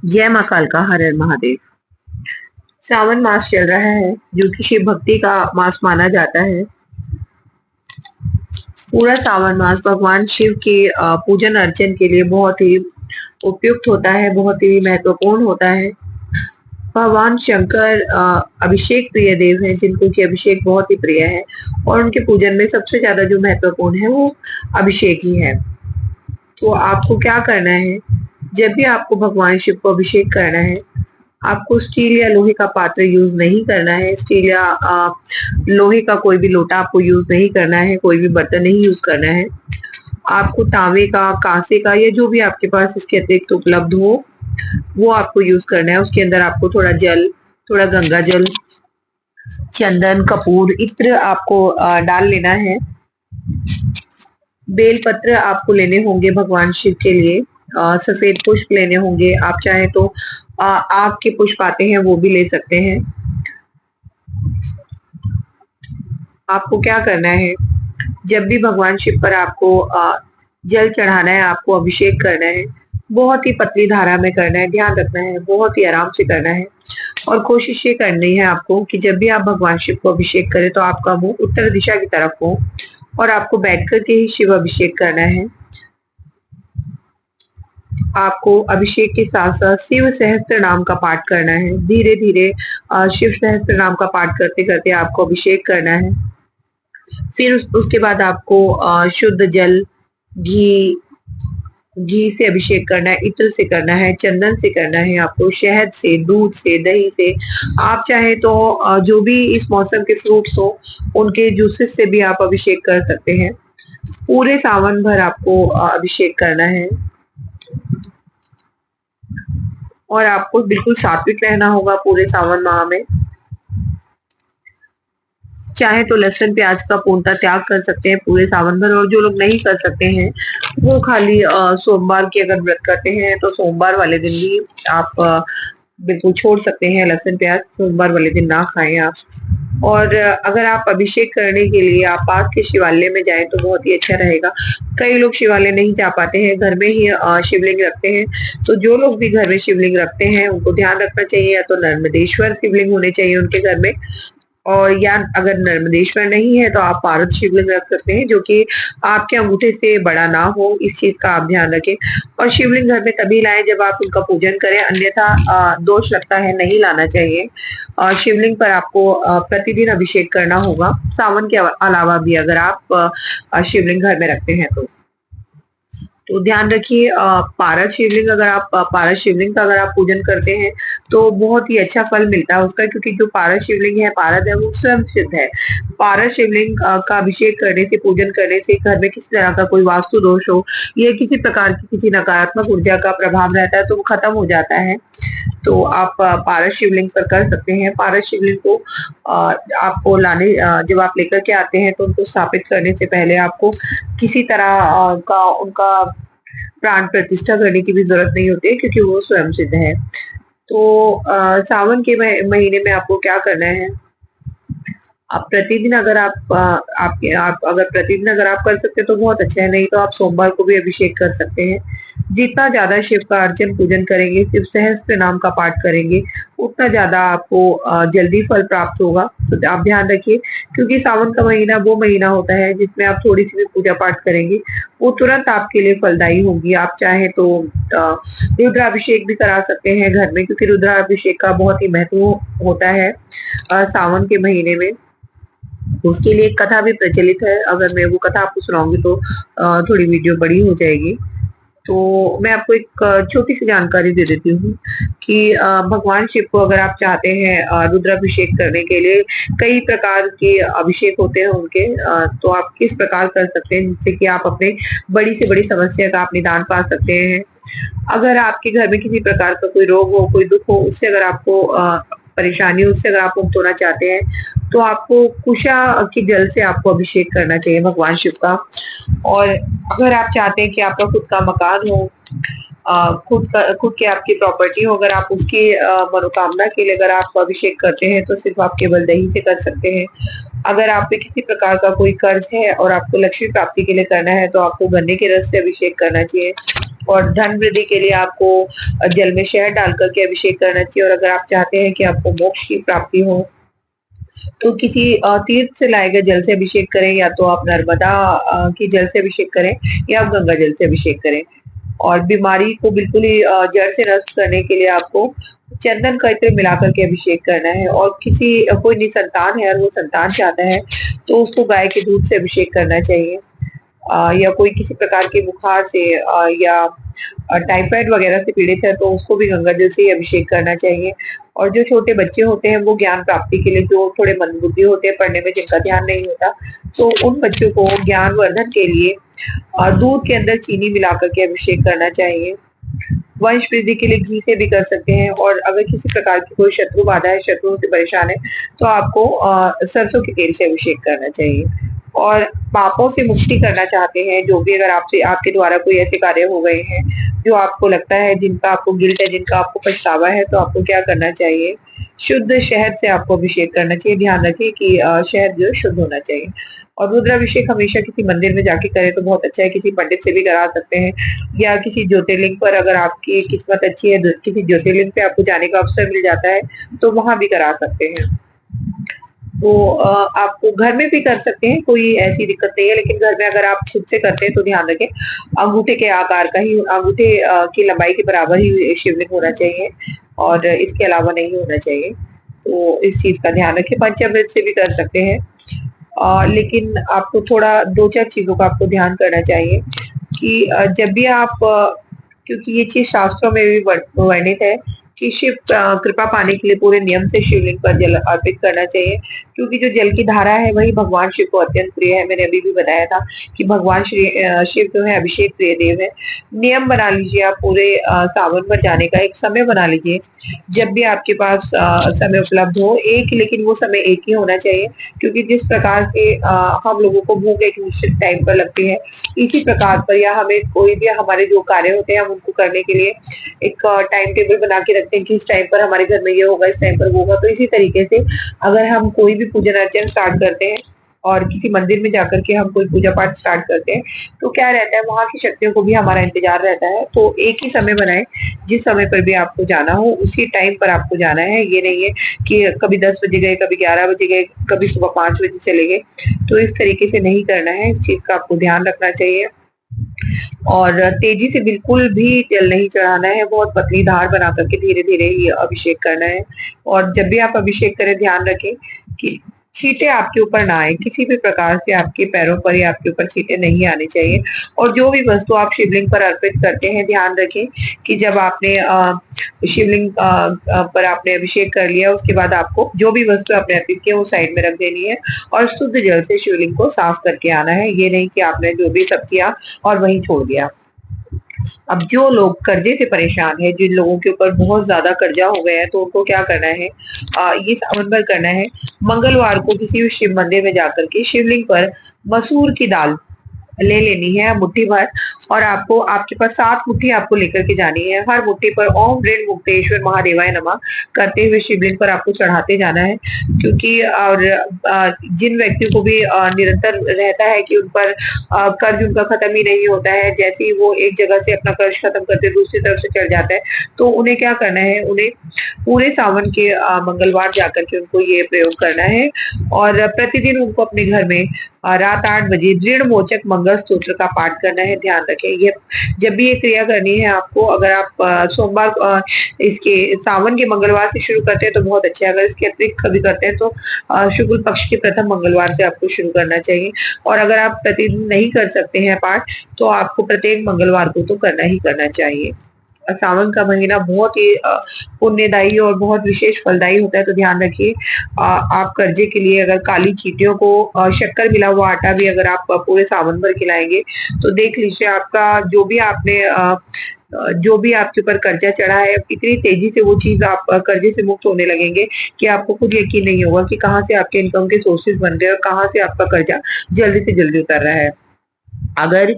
जय माँ कालका, हर हर महादेव। सावन मास चल रहा है जो कि शिव भक्ति का मास माना जाता है। पूरा सावन मास भगवान शिव के पूजन अर्चन के लिए बहुत ही उपयुक्त होता है, बहुत ही महत्वपूर्ण होता है। भगवान शंकर अभिषेक प्रिय देव हैं, जिनको कि अभिषेक बहुत ही प्रिय है और उनके पूजन में सबसे ज्यादा जो महत्वपूर्ण है वो अभिषेक ही है। तो आपको क्या करना है, जब भी आपको भगवान शिव को अभिषेक करना है, आपको स्टील या लोहे का पात्र यूज नहीं करना है। स्टील या लोहे का कोई भी लोटा आपको यूज नहीं करना है, कोई भी बर्तन नहीं यूज करना है। आपको तांबे का, कांसे का या जो भी आपके पास इसके अतिरिक्त उपलब्ध हो वो आपको यूज करना है। उसके अंदर आपको थोड़ा जल, थोड़ा गंगा जल, चंदन, कपूर, इत्र आपको डाल लेना है। बेल पत्र आपको लेने होंगे भगवान शिव के लिए। सफेद पुष्प लेने होंगे। आप चाहे तो आग के पुष्प आते हैं वो भी ले सकते हैं। आपको क्या करना है, जब भी भगवान शिव पर आपको जल चढ़ाना है, आपको अभिषेक करना है, बहुत ही पतली धारा में करना है। ध्यान रखना है, बहुत ही आराम से करना है और कोशिश ये करनी है आपको कि जब भी आप भगवान शिव को अभिषेक करें तो आपका मुंह उत्तर दिशा की तरफ हो और आपको बैठ कर के ही शिव अभिषेक करना है। आपको अभिषेक के साथ साथ शिव सहस्त्र नाम का पाठ करना है। धीरे धीरे शिव सहस्त्र नाम का पाठ करते करते आपको अभिषेक करना है। फिर उसके बाद आपको शुद्ध जल, घी, घी से अभिषेक करना है, इत्र से करना है, चंदन से करना है, आपको शहद से, दूध से, दही से। आप चाहे तो जो भी इस मौसम के फ्रूट्स हो उनके जूसेस से भी आप अभिषेक कर सकते हैं। पूरे सावन भर आपको अभिषेक करना है और आपको बिल्कुल सात्विक रहना होगा पूरे सावन माह में। चाहे तो लहसुन प्याज का पूर्णतः त्याग कर सकते हैं पूरे सावन भर, और जो लोग नहीं कर सकते हैं वो खाली सोमवार की अगर व्रत करते हैं तो सोमवार वाले दिन भी आप बिल्कुल छोड़ सकते हैं लहसुन प्याज। सोमवार वाले दिन ना खाएं आप। और अगर आप अभिषेक करने के लिए आप पास के शिवालय में जाएं तो बहुत ही अच्छा रहेगा। कई लोग शिवालय नहीं जा पाते हैं, घर में ही शिवलिंग रखते हैं। तो जो लोग भी घर में शिवलिंग रखते हैं उनको ध्यान रखना चाहिए, या तो नर्मदेश्वर शिवलिंग होने चाहिए उनके घर में, और या अगर नर्मदेश्वर नहीं है तो आप पारद शिवलिंग रख सकते हैं जो कि आपके अंगूठे से बड़ा ना हो। इस चीज का आप ध्यान रखें। और शिवलिंग घर में तभी लाएं जब आप उनका पूजन करें, अन्यथा दोष लगता है, नहीं लाना चाहिए। और शिवलिंग पर आपको प्रतिदिन अभिषेक करना होगा, सावन के अलावा भी अगर आप शिवलिंग घर में रखते हैं तो ध्यान रखिए। पारद शिवलिंग, अगर आप पारद शिवलिंग का अगर आप पूजन करते हैं तो बहुत ही अच्छा फल मिलता है उसका, क्योंकि जो पारद शिवलिंग है, पारद है, वो स्वयं सिद्ध है। पारद शिवलिंग का अभिषेक करने से, पूजन करने से घर में किसी तरह का कोई वास्तु दोष हो या किसी प्रकार की किसी नकारात्मक ऊर्जा का प्रभाव रहता है तो वो खत्म हो जाता है। तो आप पारस शिवलिंग पर कर सकते हैं। पारस शिवलिंग को आपको लाने, जब आप लेकर के आते हैं तो उनको स्थापित करने से पहले आपको किसी तरह का उनका प्राण प्रतिष्ठा करने की भी जरूरत नहीं होती है, क्योंकि वो स्वयं सिद्ध है। तो सावन के महीने में आपको क्या करना है, आप प्रतिदिन अगर आप अगर प्रतिदिन अगर आप कर सकते हैं तो बहुत अच्छा है, नहीं तो आप सोमवार को भी अभिषेक कर सकते हैं। जितना ज्यादा शिव का अर्चन पूजन करेंगे, शिव सहस्त्र नाम का पाठ करेंगे, उतना ज्यादा आपको जल्दी फल प्राप्त होगा। तो आप ध्यान रखिए, क्योंकि सावन का महीना वो महीना होता है जिसमें आप थोड़ी सी भी पूजा पाठ करेंगे वो तुरंत आपके लिए फलदायी होगी। आप चाहे तो रुद्राभिषेक भी करा सकते हैं घर में, क्योंकि रुद्राभिषेक का बहुत ही महत्व होता है सावन के महीने में। उसके लिए एक कथा भी प्रचलित है, अगर मैं वो कथा आपको सुनाऊंगी तो थोड़ी वीडियो बड़ी हो जाएगी। तो मैं आपको एक छोटी सी जानकारी दे देती हूँ कि भगवान शिव को अगर आप चाहते हैं रुद्राभिषेक करने के लिए, कई प्रकार के अभिषेक होते हैं उनके, तो आप किस प्रकार कर सकते हैं जिससे कि आप अपने बड़ी से बड़ी समस्या का आप निदान पा सकते हैं। अगर आपके घर में किसी प्रकार का कोई रोग हो, कोई दुख हो, उससे अगर आपको परेशानी हो, उससे अगर आप मुक्त होना चाहते हैं तो आपको कुशा के जल से आपको अभिषेक करना चाहिए भगवान शिव का। और अगर आप चाहते हैं कि आपका खुद का मकान हो, खुद के आपकी प्रॉपर्टी हो, अगर आप उसकी मनोकामना के लिए अगर आप अभिषेक करते हैं, तो सिर्फ़ आप केवल दही से कर सकते हैं। अगर आप पे किसी प्रकार का कोई कर्ज़ है और आपको लक्ष्मी प्राप्ति के लिए करना है, तो आपको गन्ने के रस से अभिषेक करना चाहिए। और धन वृद्धि के लिए आपको जल में शहद डाल कर के अभिषेक करना चाहिए। और अगर आप चाहते हैं कि आपको मोक्ष की प्राप्ति हो, तो किसी तीर्थ से लाए गए जल से अभिषेक करें, या तो आप नर्मदा के जल से अभिषेक करें, या आप गंगा जल से अभिषेक करें। और बीमारी को बिल्कुल ही जड़ से नष्ट करने के लिए आपको चंदन का इत्र मिला करके अभिषेक करना है। और कोई निसंतान है और वो संतान चाहता है, तो उसको गाय के दूध से अभिषेक करना चाहिए। या कोई किसी प्रकार के बुखार से या टाइफाइड वगैरह से पीड़ित है, तो उसको भी गंगा जल से ही अभिषेक करना चाहिए। और जो छोटे बच्चे होते हैं, वो ज्ञान प्राप्ति के लिए, जो थोड़े मंदबुद्धि होते हैं, पढ़ने में जिनका ध्यान नहीं होता, तो उन बच्चों को ज्ञान वर्धन के लिए दूध के अंदर चीनी मिला कर के अभिषेक करना चाहिए। वंश वृद्धि के लिए घी से भी कर सकते हैं। और अगर किसी प्रकार की कोई शत्रु बाधा है, शत्रुओं से परेशान है, तो आपको सरसों के तेल से अभिषेक करना चाहिए। और पापों से मुक्ति करना चाहते हैं, जो भी अगर आपसे आपके द्वारा कोई ऐसे कार्य हो गए हैं, जो आपको लगता है, जिनका आपको गिल्ट है, जिनका आपको पछतावा है, तो आपको क्या करना चाहिए? शुद्ध शहद से आपको अभिषेक करना चाहिए। ध्यान रखिए कि शहद जो है शुद्ध होना चाहिए। और रुद्राभिषेक हमेशा किसी मंदिर में जाके करें तो बहुत अच्छा है, किसी पंडित से भी करा सकते हैं, या किसी ज्योतिर्लिंग पर, अगर आपकी किस्मत अच्छी है, किसी ज्योतिर्लिंग पे आपको जाने का अवसर मिल जाता है, तो वहाँ भी करा सकते हैं। तो आप घर में भी कर सकते हैं, कोई ऐसी दिक्कत नहीं है, लेकिन घर में अगर आप खुद से करते हैं तो ध्यान रखें, अंगूठे के आकार का ही, अंगूठे की लंबाई के बराबर ही शिवलिंग होना चाहिए, और इसके अलावा नहीं होना चाहिए। तो इस चीज़ का ध्यान रखें। पंचामृत से भी कर सकते हैं। लेकिन आपको थोड़ा 2-4 चीज़ों का आपको ध्यान करना चाहिए कि जब भी आप क्योंकि ये चीज़ शास्त्रों में भी वर्णित है कि शिव कृपा पाने के लिए पूरे नियम से शिवलिंग पर जल अर्पित करना चाहिए, क्योंकि जो जल की धारा है वही भगवान शिव को अत्यंत प्रिय है। मैंने अभी भी बताया था कि भगवान शिव जो है अभिषेक प्रिय देव है। नियम बना लीजिए आप पूरे सावन भर जाने का, एक समय बना लीजिए। जब भी आपके पास समय उपलब्ध हो, लेकिन वो समय एक ही होना चाहिए, क्योंकि जिस प्रकार से हम लोगों को भूख एक निश्चित टाइम पर लगती है, इसी प्रकार पर, या हमें कोई भी हमारे जो कार्य होते हैं, हम उनको करने के लिए एक टाइम टेबल बना के रखते हैं कि इस टाइम पर हमारे घर में ये होगा, इस टाइम पर वो होगा। तो इसी तरीके से अगर हम कोई भी पूजन अर्चन स्टार्ट करते हैं, और किसी मंदिर में जाकर के हम कोई पूजा पाठ स्टार्ट करते हैं, तो क्या रहता है, वहाँ की शक्तियों को भी हमारा इंतजार रहता है। तो एक ही समय बनाएं, जिस समय पर भी आपको जाना हो उसी टाइम पर आपको जाना है। ये नहीं है कि कभी 10 बजे गए, कभी 11 बजे गए, कभी सुबह 5 बजे चले गए। तो इस तरीके से नहीं करना है, इस चीज का आपको ध्यान रखना चाहिए। और तेजी से बिल्कुल भी जल नहीं चढ़ाना है, बहुत पतली धार बना करके धीरे-धीरे ही अभिषेक करना है। और जब भी आप अभिषेक करें, ध्यान रखें कि छींटे आपके ऊपर ना आए, किसी भी प्रकार से आपके पैरों पर या आपके ऊपर छींटे नहीं आने चाहिए। और जो भी वस्तु आप शिवलिंग पर अर्पित करते हैं, ध्यान रखें कि जब आपने शिवलिंग पर आपने अभिषेक कर लिया, उसके बाद आपको जो भी वस्तु आपने अर्पित की है वो साइड में रख देनी है, और शुद्ध जल से शिवलिंग को साफ करके आना है। ये नहीं कि आपने जो भी सब किया और वहीं छोड़ दिया। अब जो लोग कर्जे से परेशान है, जिन लोगों के ऊपर बहुत ज्यादा कर्जा हो गया है, तो उनको क्या करना है, ये सावन भर करना है। मंगलवार को किसी भी शिव मंदिर में जाकर के शिवलिंग पर मसूर की दाल ले लेनी है, मुट्ठी भर। और आपको, आपके पास 7 मुट्ठी आपको लेकर के जानी है। हर मुट्ठी पर ओम ऋण मुक्तेश्वर महादेवाय नमः करते हुए शिवलिंग पर आपको चढ़ाते जाना है। क्योंकि और जिन व्यक्तियों को भी निरंतर रहता है कि उन पर कर्ज उनका खत्म ही नहीं होता है, जैसे ही वो एक जगह से अपना कर्ज खत्म करते दूसरी तरफ से चढ़ जाता है, तो उन्हें क्या करना है, उन्हें पूरे सावन के मंगलवार जाकर के उनको ये प्रयोग करना है। और प्रतिदिन उनको अपने घर में रात 8 बजे ऋण मोचक मंगल स्तोत्र का पाठ करना है। ध्यान रखें, ये जब भी ये क्रिया करनी है आपको, अगर आप सोमवार इसके सावन के मंगलवार से शुरू करते हैं तो बहुत अच्छा है। अगर इसके अतिरिक्त कभी करते हैं तो शुक्ल पक्ष के प्रथम मंगलवार से आपको शुरू करना चाहिए। और अगर आप प्रतिदिन नहीं कर सकते हैं पाठ, तो आपको प्रत्येक मंगलवार को तो करना ही करना चाहिए। सावन का महीना बहुत ही पुण्यदायी और बहुत विशेष फलदायी होता है, तो ध्यान रखिए। आप कर्जे के लिए अगर काली चींटियों को शक्कर मिला हुआ आटा भी अगर आप पूरे सावन भर खिलाएंगे, तो देख लीजिए आपका जो भी आपके ऊपर कर्जा चढ़ा है, इतनी तेजी से वो चीज आप कर्जे से मुक्त होने लगेंगे कि आपको खुद यकीन नहीं होगा कि कहाँ से आपके इनकम के सोर्सेज बन रहे हैं और कहाँ से आपका कर्जा जल्दी से जल्दी उतर रहा है। अगर